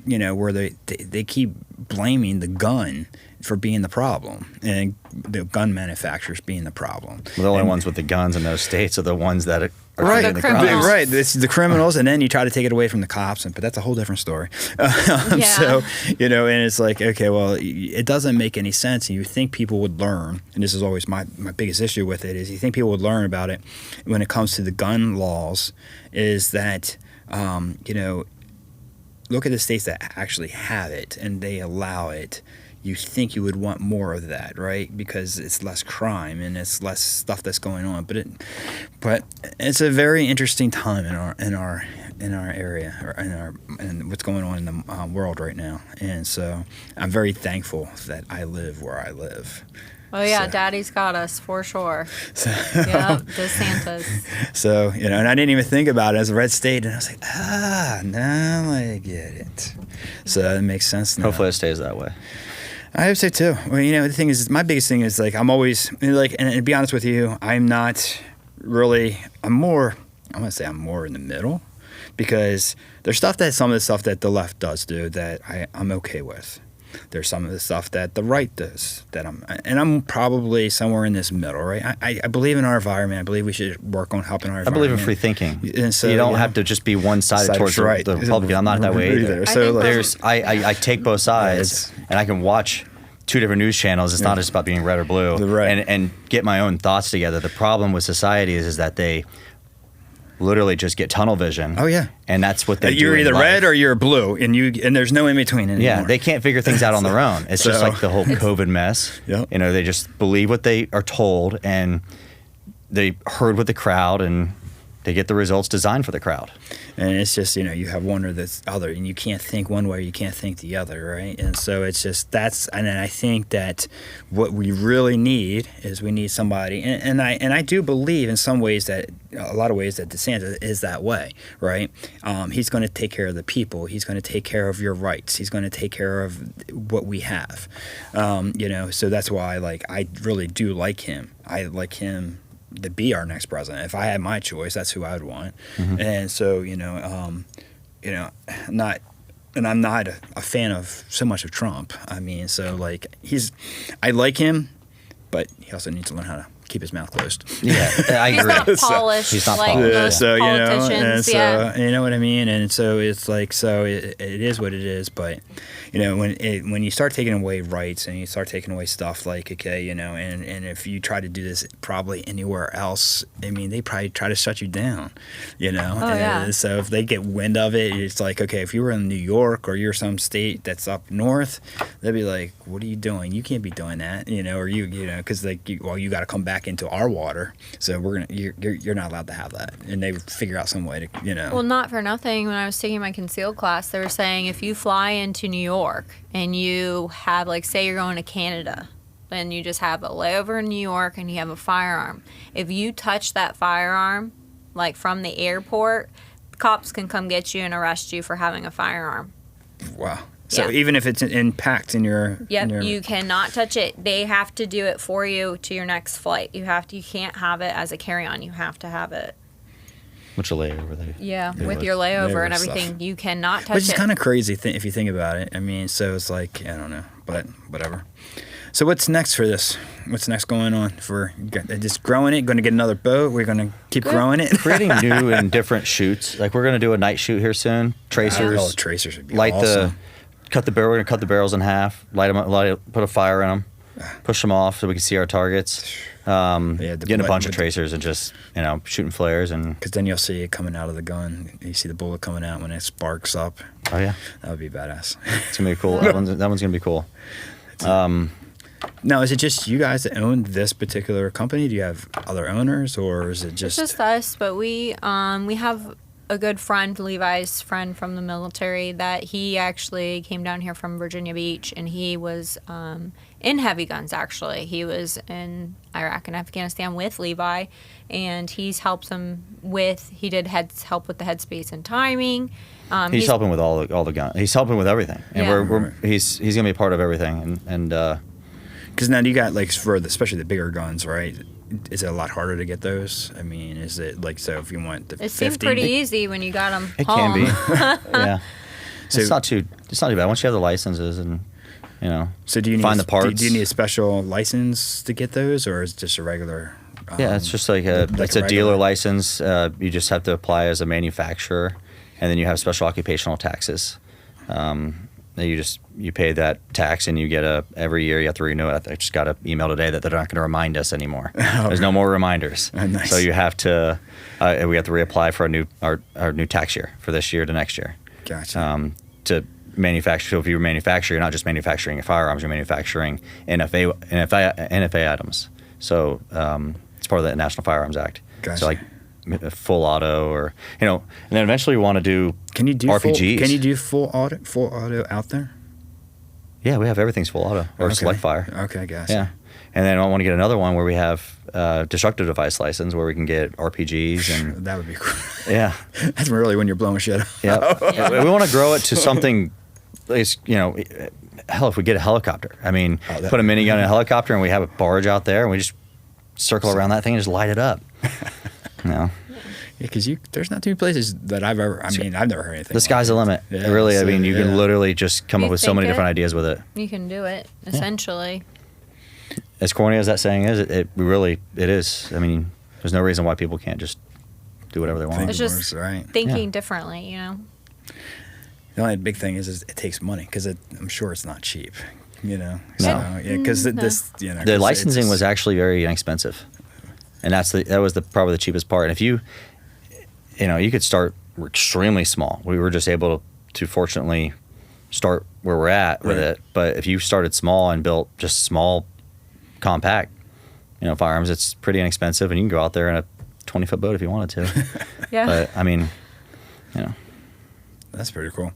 where they keep blaming the gun for being the problem and the gun manufacturers being the problem. The only ones with the guns in those states are the ones that are Right. committing The the crimes. criminals. Right, it's the criminals, and then you try to take it away from the cops, but that's a whole different story. Yeah. So, and it's like, okay, well, it doesn't make any sense, and you think people would learn, and this is always my biggest issue with it, is you think people would learn about it when it comes to the gun laws, is that, look at the states that actually have it, and they allow it. You think you would want more of that, right? Because it's less crime and it's less stuff that's going on. But it's a very interesting time in our area or in what's going on in the world right now. And so I'm very thankful that I live where I live. Oh yeah, So- Daddy's got us for sure. So, Yep, the Santas. so and I didn't even think about it as a red state, and I was like, now I get it. So it makes sense now. Hopefully it stays that way. I would say too. Well, the thing is, my biggest thing is like I'm always like, and to be honest with you, I'm not really. I'm gonna say I'm more in the middle, because there's some of the stuff that the left does do that I'm okay with. there's some of the stuff that the right does that I'm probably somewhere in this middle, right? I believe in our environment. I believe we should work on helping our I environment. believe in free thinking. And so, you don't have to just be one-sided towards right. the Republican. I'm not that way either. So like, I take both sides, and I can watch 2 different news channels. It's not just about being red or blue, Right. and get my own thoughts together. The problem with society is that they literally just get tunnel vision. Oh yeah, and that's what they do. You're in either life. red or you're blue, and there's no in between anymore. Yeah, they can't figure things out on their own. It's just like the whole COVID mess. Yep. You know, they just believe what they are told, and they herd with the crowd, and they get the results designed for the crowd. And it's just, you have one or the other, and you can't think one way, you can't think the other, right? And so it's just and I think that what we really need is we need somebody, and I do believe in some ways that a lot of ways that DeSantis is that way, right? He's going to take care of the people. He's going to take care of your rights. He's going to take care of what we have, So that's why, I really do like him. I like him to be our next president. If I had my choice, that's who I would want. Mm-hmm. And so, I'm not a fan of so much of Trump. I mean, so I like him, but he also needs to learn how to keep his mouth closed. Yeah, I He's agree. not polished. He's not like polished. most So politicians. and so yeah. you know what I mean. And so it's it is what it is. But when you start taking away rights and you start taking away stuff and if you try to do this probably anywhere else, I mean, they probably try to shut you down. yeah. So if they get wind of it, it's like, okay, if you were in New York or you're some state that's up north, they'd be like, what are you doing? You can't be doing that, or because you got to come back into our water, so you're not allowed to have that, and they would figure out some way to Well, not for nothing. When I was taking my concealed class, they were saying if you fly into New York and you have, say you're going to Canada, and you just have a layover in New York and you have a firearm. If you touch that firearm, from the airport, cops can come get you and arrest you for having a firearm. Wow. So Yeah. even if it's packed in your You cannot touch it. They have to do it for you to your next flight. You can't have it as a carry-on. You have to have it. Which a layover they. Yeah, they with would. your layover and Layover everything, stuff. you cannot touch which is it. kind of crazy if you think about it. I mean, so it's I don't know, but whatever. So what's next for this? What's next going on for just growing it? Going to get another boat? We're going to keep growing it? Creating new and different shoots. We're going to do a night shoot here soon. Tracers. Oh, tracers would be light awesome. cut the barrel. We're gonna cut the barrels in half. Light them up. Put a fire in them. Push them off so we can see our targets. Getting a bunch of tracers and just shooting flares and. Because then you'll see it coming out of the gun. You see the bullet coming out when it sparks up. Oh yeah. That would be badass. It's gonna be cool. That one's gonna be cool. Now, is it just you guys that own this particular company? Do you have other owners, or is it just? It's just us, but we have a good friend, Levi's friend from the military, that he actually came down here from Virginia Beach, and he was in heavy guns. Actually, he was in Iraq and Afghanistan with Levi, and he did help with the headspace and timing. He's helping with all the guns. He's helping with everything, and Yeah. he's gonna be a part of everything. And because now you got especially the bigger guns, right? Is it a lot harder to get those? I mean, is it so if you want the It 50? seemed pretty easy when you got them it home. can be. Yeah. So- It's not too bad once you have the licenses and So do you need find the parts. Do you need a special license to get those, or is it just a regular? Yeah, it's just it's a regular- dealer license. You just have to apply as a manufacturer, and then you have special occupational taxes. You pay that tax, and you get every year you have to renew it. I just got an email today that they're not going to remind us anymor. There's no more reminders. Oh, nice. So you have to we have to reapply for our new tax year for this year to next year. Gotcha. To manufacture. So if you manufacture, you're not just manufacturing firearms. You're manufacturing NFA items. So it's part of the National Firearms Act. Gotcha. So full auto, or and then eventually we want to do. Can you do RPGs? Can you do full auto out there? Yeah, we have everything's full auto or Okay. select fire. Okay, gotcha. Yeah, and then I want to get another one where we have destructive device license where we can get RPGs and That would be cool. yeah, That's really when you're blowing shit up. yeah. We want to grow it to something. Hell, if we get a helicopter, I mean, put a minigun in a helicopter and we have a barge out there and we just circle around that thing and just light it up. because there's not too many places that I've ever. I mean, I've never heard anything. The sky's the limit. Yeah, Really, I so, mean, you can literally just come You up with so many think different it? ideas with it. You can do it, essentially. As corny as that saying is, it is. I mean, there's no reason why people can't just do whatever they want. It's just right. thinking Yeah. differently, The only big thing is it takes money because I'm sure it's not cheap. No. So, yeah, because No. this, The licensing was actually very inexpensive, and that was probably the cheapest part. And if you could start extremely small. We were just able to fortunately start where we're at with it. But if you started small and built just small, compact, firearms, it's pretty inexpensive, and you can go out there in a 20-foot boat if you wanted to. Yeah. But I mean, That's pretty cool.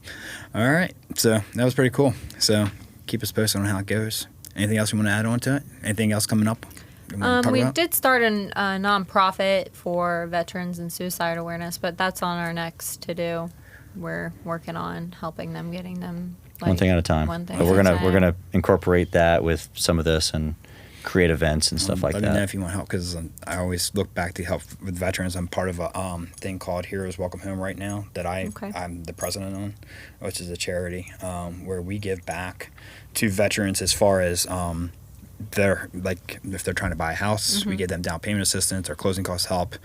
All right, so that was pretty cool. So keep us posted on how it goes. Anything else you want to add on to it? Anything else coming up? We did start a nonprofit for veterans and suicide awareness, but that's on our next to do. We're working on helping them, getting them one thing at a time. One thing But at a time. we're gonna incorporate that with some of this and create events and stuff like Let me know that. if you want help, because I always look back to help with veterans. I'm part of a thing called Heroes Welcome Home right now that I'm the president on, which is a charity where we give back to veterans as far as they're like if they're trying to buy a house, we give them down payment assistance or closing cost help,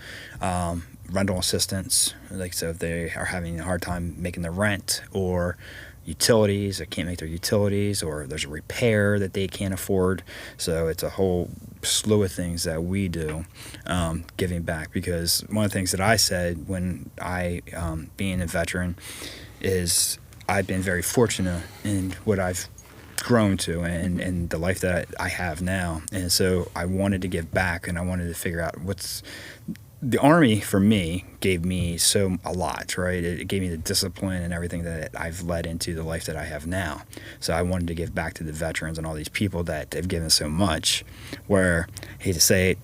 rental assistance. Like so, if they are having a hard time making their rent or utilities, they can't make their utilities, or there's a repair that they can't afford. So it's a whole slew of things that we do, giving back. Because one of the things that I said when I, being a veteran, is I've been very fortunate in what I've grown to and the life that I have now. And so I wanted to give back, and I wanted to figure out the Army for me gave me a lot, right? It gave me the discipline and everything that I've led into the life that I have now. So I wanted to give back to the veterans and all these people that they've given so much, where I hate to say it,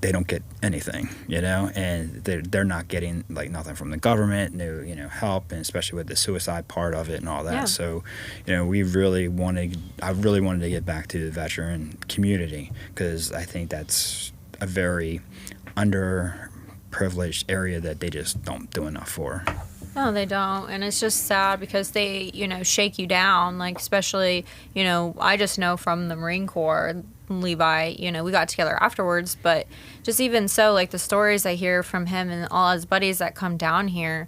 they don't get anything, and they're not getting like nothing from the government, no, help, and especially with the suicide part of it and all that. Yeah. So, I really wanted to get back to the veteran community, because I think that's a very underprivileged area that they just don't do enough for. No, they don't. And it's just sad because they, shake you down. Like, especially, I just know from the Marine Corps, Levi, we got together afterwards. But just even so, like, the stories I hear from him and all his buddies that come down here,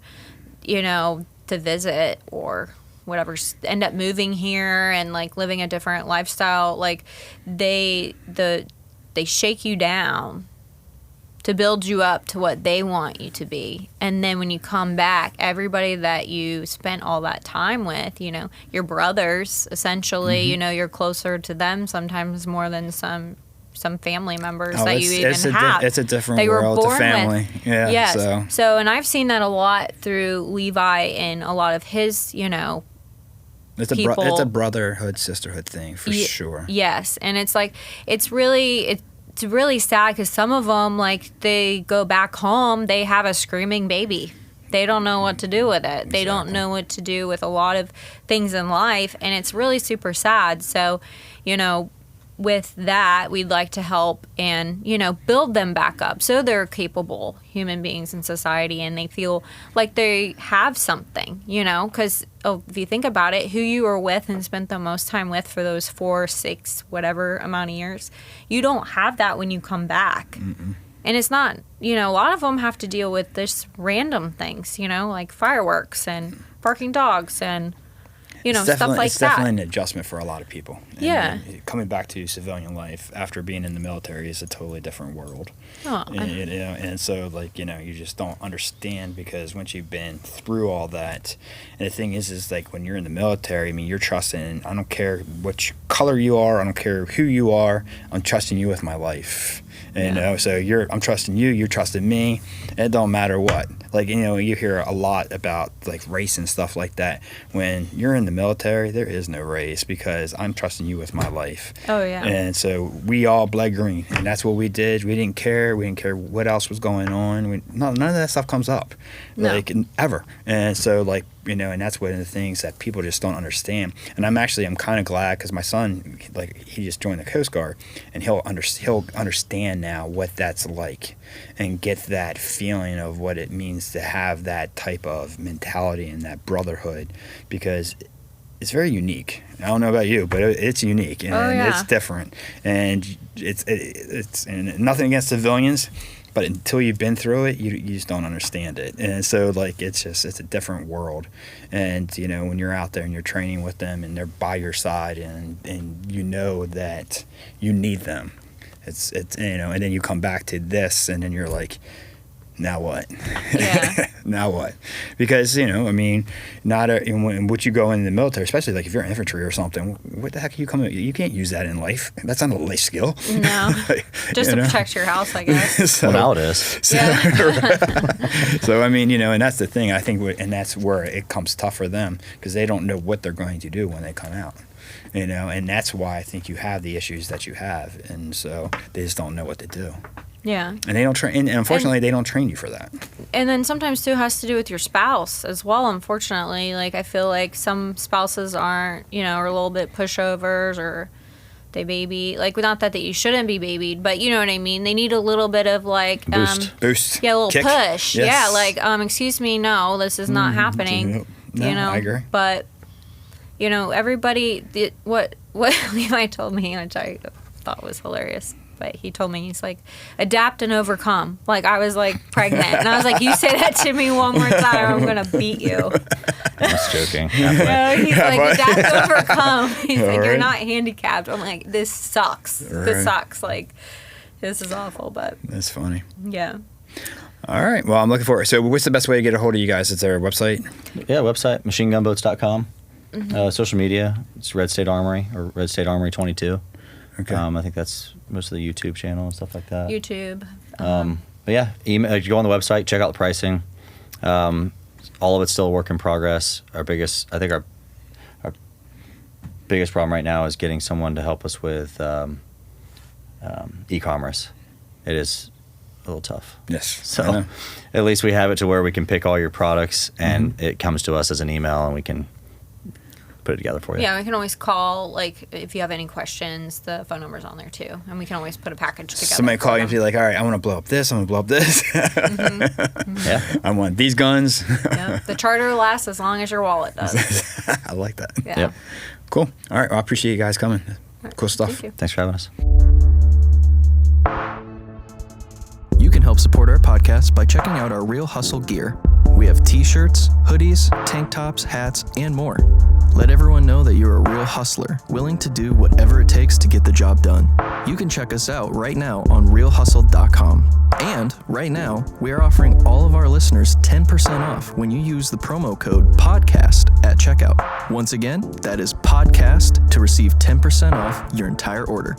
to visit or whatever, end up moving here and, like, living a different lifestyle. Like, they shake you down to build you up to what they want you to be. And then when you come back, everybody that you spent all that time with, your brothers, essentially, you're closer to them sometimes more than some family members that you even have. It's a different that you were world to born family. with. Yeah. Yes. So, and I've seen that a lot through Levi and a lot of his, It's people. a brotherhood, sisterhood thing for sure. Yes. And it's like, it's really sad because some of them, like, they go back home, they have a screaming baby. They don't know what to do with it. They don't know what to do with a lot of things in life, and it's really super sad. So, with that, we'd like to help and, build them back up so they're capable human beings in society and they feel like they have something, because if you think about it, who you were with and spent the most time with for those 4, 6, whatever amount of years, you don't have that when you come back. Mm-mm. And it's not, a lot of them have to deal with just random things, like fireworks and barking dogs and, stuff like it's that. definitely an adjustment for a lot of people. Yeah. Coming back to civilian life after being in the military is a totally different world. Oh, And so, you just don't understand, because once you've been through all that, and the thing is like when you're in the military, you're trusting, I don't care what color you are, I don't care who you are, I'm trusting you with my life. And, so I'm trusting you, you're trusting me. It don't matter what. You hear a lot about race and stuff like that. When you're in the military, there is no race, because I'm trusting you with my life. Oh, yeah. And so we all bled green, and that's what we did. We didn't care. We didn't care what else was going on. None of that stuff comes up, No. ever. And so, and that's one of the things that people just don't understand. And I'm kind of glad, because my son, like, he just joined the Coast Guard, and he'll understand now what that's like, and get that feeling of what it means to have that type of mentality and that brotherhood, because it's very unique. I don't know about you, but it's unique, and it's different, and it's and nothing against civilians. But until you've been through it, you just don't understand it. And so, like, it's a different world. And, when you're out there and you're training with them and they're by your side, and you know that you need them, it's and then you come back to this, and then you're like, now what? Yeah. Now what? Because, when you go into the military, especially like if you're infantry or something, what the heck you can't use that in life. That's not a life skill. No. Just to protect your house, I guess. So, well, now it is. So, and that's the thing, I think, and that's where it comes tough for them, because they don't know what they're going to do when they come out. And that's why I think you have the issues that you have. And so they just don't know what to do. Yeah. And they don't train, and unfortunately, they don't train you for that. And then sometimes, too, it has to do with your spouse as well, unfortunately. Like, I feel like some spouses aren't, are a little bit pushovers, or they baby. Like, not that you shouldn't be babied, but you know what I mean? They need a little bit of, like... Boost. Yeah, a little Kick. push. Yes. Yeah, like, excuse me, no, this is not happening. No, I agree. But, everybody... What Levi told me, which I thought was hilarious... But he told me, he's like, adapt and overcome. Like, I was like pregnant, and I was like, you say that to me one more time, or I'm gonna beat you. I was joking. He's like, adapt and overcome. He's like, you're not handicapped. I'm like, this sucks. This sucks. Like, this is awful. But that's funny. Yeah. All right. Well, I'm looking forward. So, what's the best way to get a hold of you guys? Is there a website? Yeah, website machinegunboats.com. Social media, it's Red State Armory, or Red State Armory 22. Okay. I think that's most of the YouTube channel and stuff like that. YouTube. Uh-huh. But yeah, email, you go on the website, check out the pricing. All of it's still a work in progress. I think our biggest problem right now is getting someone to help us with e-commerce. It is a little tough. Yes. So at least we have it to where we can pick all your products, and it comes to us as an email, and we can put it together for you. Yeah, we can always call, like, if you have any questions, the phone number's on there too, and we can always put a package together. Somebody call you and be like, all right, I want to blow up this, Yeah. I want these guns. Yeah. The charter lasts as long as your wallet does. I like that. Yeah. Yep. Cool. All right, well, I appreciate you guys coming. Cool stuff. Thank you. Thanks for having us. You can help support our podcast by checking out our Real Hustle gear. We have t-shirts, hoodies, tank tops, hats, and more. Let everyone know that you're a real hustler, willing to do whatever it takes to get the job done. You can check us out right now on realhustle.com. And right now, we are offering all of our listeners 10% off when you use the promo code PODCAST at checkout. Once again, that is PODCAST to receive 10% off your entire order.